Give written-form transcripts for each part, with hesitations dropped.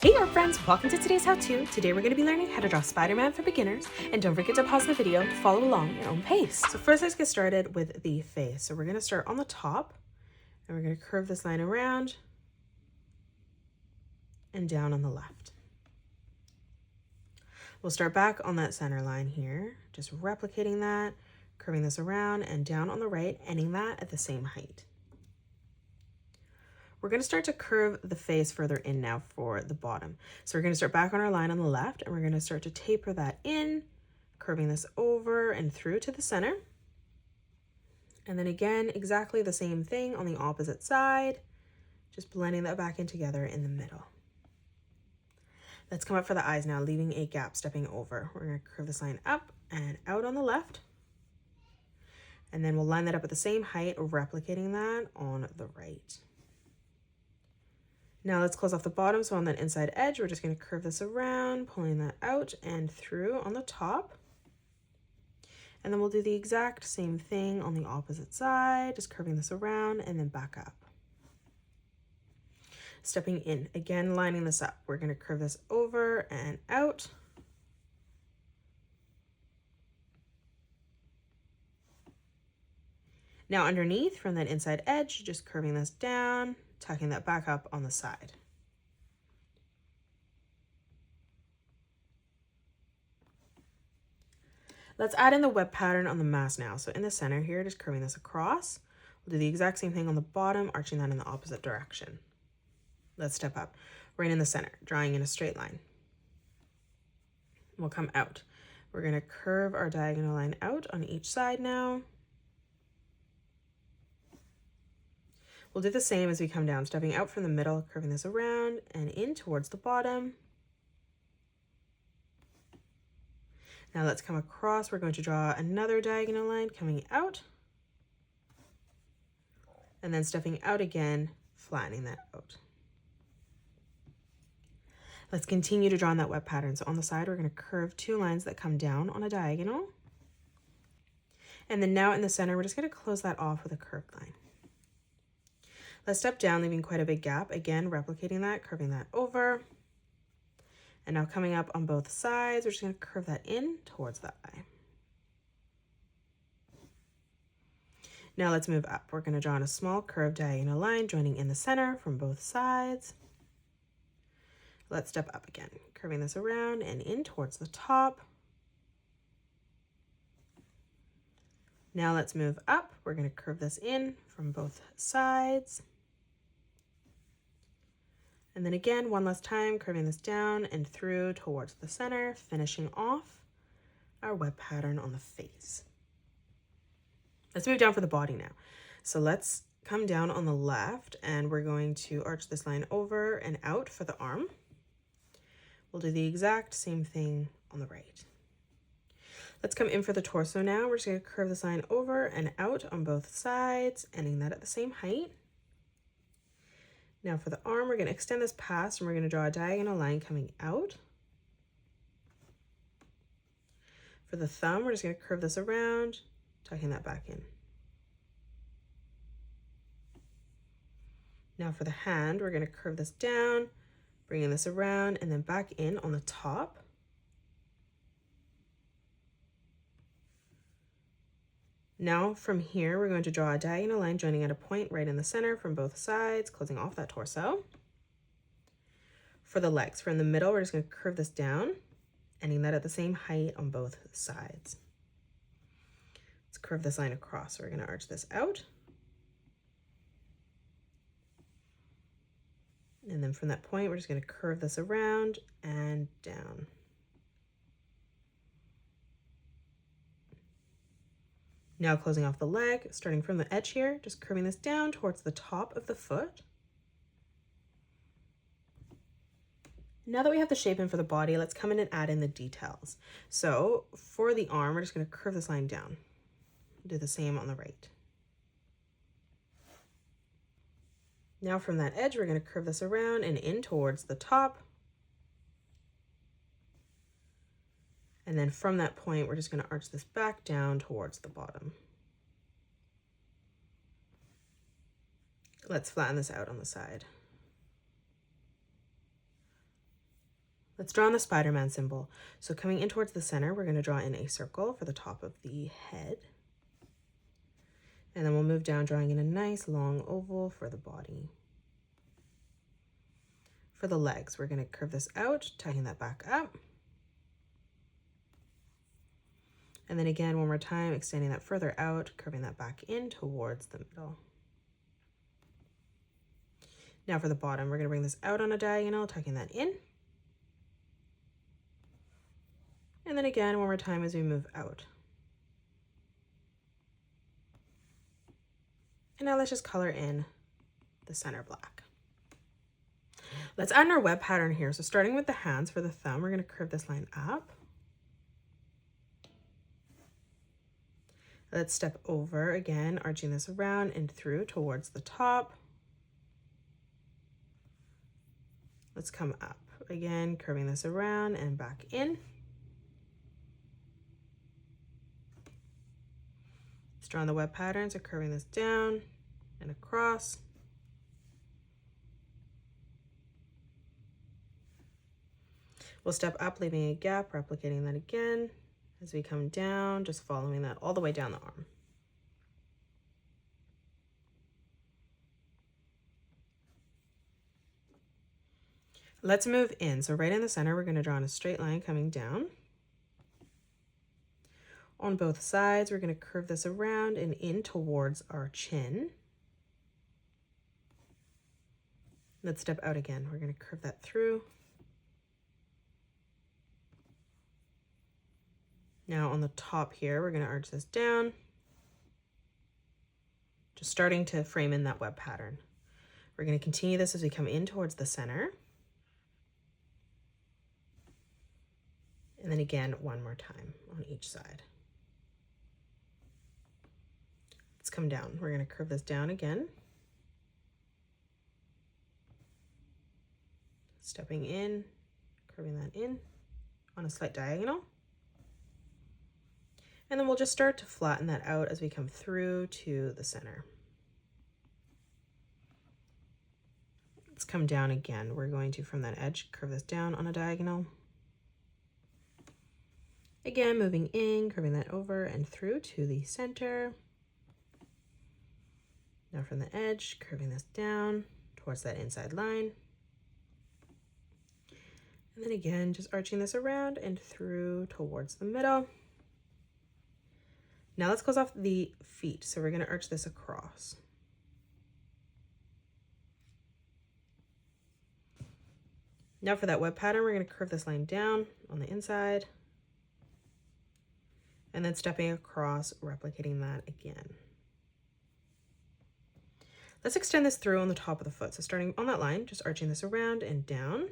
Hey our friends, welcome to today's how-to. Today we're going to be learning how to draw Spider-Man for beginners, and don't forget to pause the video to follow along at your own pace. So first let's get started with the face. So we're going to start on the top and we're going to curve this line around and down on the left. We'll start back on that center line here, just replicating that, curving this around and down on the right, ending that at the same height. We're going to start to curve the face further in now for the bottom. So we're going to start back on our line on the left and we're going to start to taper that in, curving this over and through to the center. And then again, exactly the same thing on the opposite side, just blending that back in together in the middle. Let's come up for the eyes now, leaving a gap, stepping over. We're going to curve this line up and out on the left. And then we'll line that up at the same height, replicating that on the right. Now let's close off the bottom. So on that inside edge, we're just going to curve this around, pulling that out and through on the top. And then we'll do the exact same thing on the opposite side, just curving this around and then back up. Stepping in, again, lining this up. We're going to curve this over and out. Now underneath from that inside edge, just curving this down, tucking that back up on the side. Let's add in the web pattern on the mask now. So in the center here, just curving this across. We'll do the exact same thing on the bottom, arching that in the opposite direction. Let's step up, right in the center, drawing in a straight line. We'll come out. We're going to curve our diagonal line out on each side now. We'll do the same as we come down, stepping out from the middle, curving this around and in towards the bottom. Now let's come across. We're going to draw another diagonal line coming out and then stepping out again, flattening that out. Let's continue to draw on that web pattern. So on the side, we're going to curve two lines that come down on a diagonal. And then now in the center, we're just going to close that off with a curved line. Let's step down, leaving quite a big gap. Again, replicating that, curving that over. And now coming up on both sides, we're just going to curve that in towards the eye. Now let's move up. We're going to draw on a small curved diagonal line, joining in the center from both sides. Let's step up again, curving this around and in towards the top. Now let's move up. We're going to curve this in from both sides. And then again, one last time, curving this down and through towards the center, finishing off our web pattern on the face. Let's move down for the body now. So let's come down on the left and we're going to arch this line over and out for the arm. We'll do the exact same thing on the right. Let's come in for the torso now. We're just going to curve this line over and out on both sides, ending that at the same height. Now for the arm, we're going to extend this past and we're going to draw a diagonal line coming out. For the thumb, we're just going to curve this around, tucking that back in. Now for the hand, we're going to curve this down, bringing this around and then back in on the top. Now from here, we're going to draw a diagonal line joining at a point right in the center from both sides, closing off that torso. For the legs, from the middle, we're just going to curve this down, ending that at the same height on both sides. Let's curve this line across. So we're going to arch this out. And then from that point, we're just going to curve this around and down. Now closing off the leg, starting from the edge here, just curving this down towards the top of the foot. Now that we have the shape in for the body, let's come in and add in the details. So for the arm, we're just going to curve this line down. Do the same on the right. Now from that edge, we're going to curve this around and in towards the top. And then from that point, we're just going to arch this back down towards the bottom. Let's flatten this out on the side. Let's draw in the Spider-Man symbol. So coming in towards the center, we're going to draw in a circle for the top of the head. And then we'll move down, drawing in a nice long oval for the body. For the legs, we're going to curve this out, tucking that back up. And then again, one more time, extending that further out, curving that back in towards the middle. Now for the bottom, we're going to bring this out on a diagonal, tucking that in. And then again, one more time as we move out. And now let's just color in the center black. Let's add in our web pattern here. So starting with the hands for the thumb, we're going to curve this line up. Let's step over again, arching this around and through towards the top. Let's come up again, curving this around and back in. Let's draw on the web pattern, so curving this down and across. We'll step up, leaving a gap, replicating that again. As we come down, just following that all the way down the arm. Let's move in. So right in the center, we're going to draw in a straight line coming down. On both sides, we're going to curve this around and in towards our chin. Let's step out again. We're going to curve that through. Now on the top here, we're going to arch this down, just starting to frame in that web pattern. We're going to continue this as we come in towards the center. And then again, one more time on each side. Let's come down. We're going to curve this down again. Stepping in, curving that in on a slight diagonal. And then we'll just start to flatten that out as we come through to the center. Let's come down again. We're going to, from that edge, curve this down on a diagonal. Again, moving in, curving that over and through to the center. Now from the edge, curving this down towards that inside line. And then again, just arching this around and through towards the middle. Now let's close off the feet. So we're going to arch this across. Now for that web pattern, we're going to curve this line down on the inside. And then stepping across, replicating that again. Let's extend this through on the top of the foot. So starting on that line, just arching this around and down.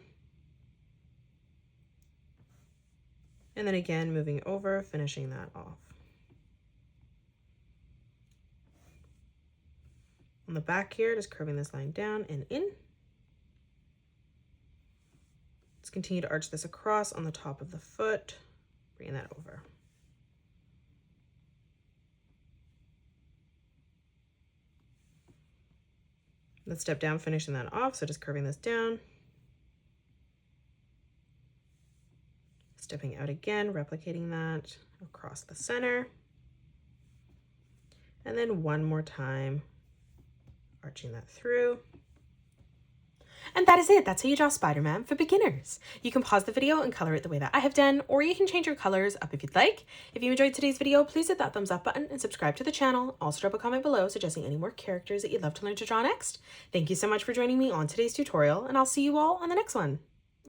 And then again, moving over, finishing that off. On the back here, just curving this line down and in. Let's continue to arch this across on the top of the foot, bringing that over. Let's step down, finishing that off. So just curving this down. Stepping out again, replicating that across the center. And then one more time, arching that through. And that is it. That's how you draw Spider-Man for beginners. You can pause the video and color it the way that I have done, or you can change your colors up if you'd like. If you enjoyed today's video, please hit that thumbs up button and subscribe to the channel. Also drop a comment below suggesting any more characters that you'd love to learn to draw next. Thank you so much for joining me on today's tutorial, and I'll see you all on the next one.